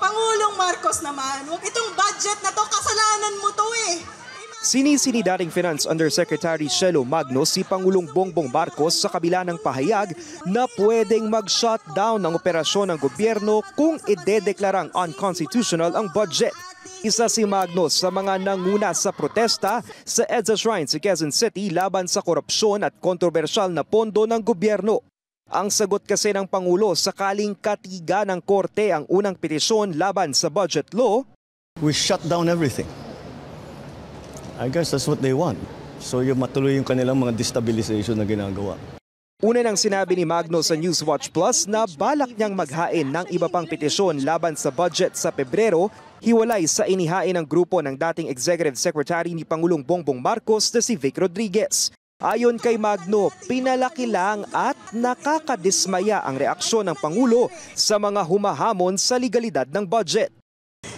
Pangulong Marcos naman, itong budget na to, kasalanan mo to eh. Sinisini dating Finance Undersecretary Shelo Magno si Pangulong Bongbong Marcos sa kabila ng pahayag na pwedeng mag-shutdown ng operasyon ng gobyerno kung idedeklarang unconstitutional ang budget. Isa si Magno sa mga nanguna sa protesta sa EDSA Shrine sa Quezon City laban sa korupsyon at kontrobersyal na pondo ng gobyerno. Ang sagot kasi ng Pangulo sakaling katiga ng korte ang unang petisyon laban sa budget law, we shut down everything. I guess that's what they want. So yung matuloy yung kanilang mga destabilization na ginagawa. Una nang sinabi ni Magno sa Newswatch Plus na balak niyang maghain ng iba pang petisyon laban sa budget sa Pebrero, hiwalay sa inihain ng grupo ng dating Executive Secretary ni Pangulong Bongbong Marcos na si Vic Rodriguez. Ayon kay Magno, pinalaki lang at nakakadismaya ang reaksyon ng Pangulo sa mga humahamon sa legalidad ng budget.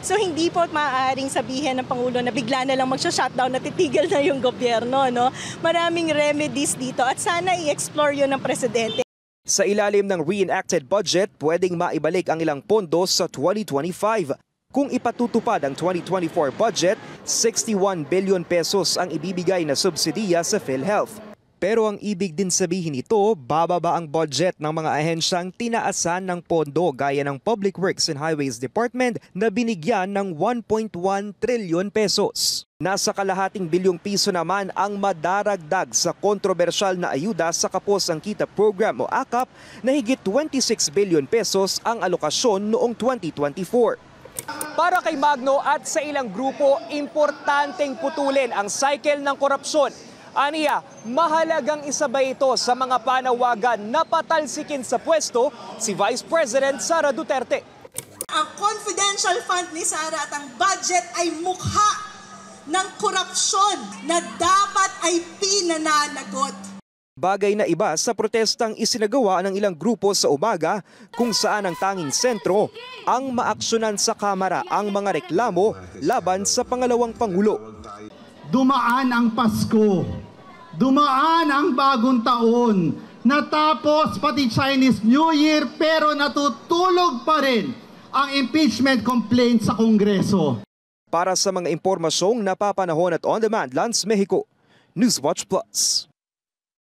So hindi po maaaring sabihin ng Pangulo na bigla na lang magsha-shutdown na titigil na yung gobyerno, no? Maraming remedies dito at sana i-explore yun ng Presidente. Sa ilalim ng reenacted budget, pwedeng maibalik ang ilang pondo sa 2025. Kung ipatutupad ang 2024 budget, 61 billion pesos ang ibibigay na subsidiya sa PhilHealth. Pero ang ibig din sabihin nito, bababa ang budget ng mga ahensyang tinaasan ng pondo gaya ng Public Works and Highways Department na binigyan ng 1.1 trilyon pesos. Nasa kalahating bilyong piso naman ang madaragdag sa kontrobersyal na ayuda sa Kapos ang Kita Program o AKAP na higit 26 billion pesos ang alokasyon noong 2024. Para kay Magno at sa ilang grupo, importanteng putulin ang cycle ng korupsyon. Aniya, mahalagang isabay ito sa mga panawagan na patalsikin sa pwesto si Vice President Sara Duterte. Ang confidential fund ni Sara at ang budget ay mukha ng korupsyon na dapat ay pinananagot. Bagay na iba sa protestang isinagawa ng ilang grupo sa umaga kung saan ang tanging sentro ang maaksyonan sa Kamara ang mga reklamo laban sa pangalawang Pangulo. Dumaan ang Pasko, dumaan ang bagong taon, natapos pati Chinese New Year pero natutulog pa rin ang impeachment complaint sa Kongreso. Para sa mga impormasyong napapanahon at on-demand, Lance Mexico, Newswatch Plus.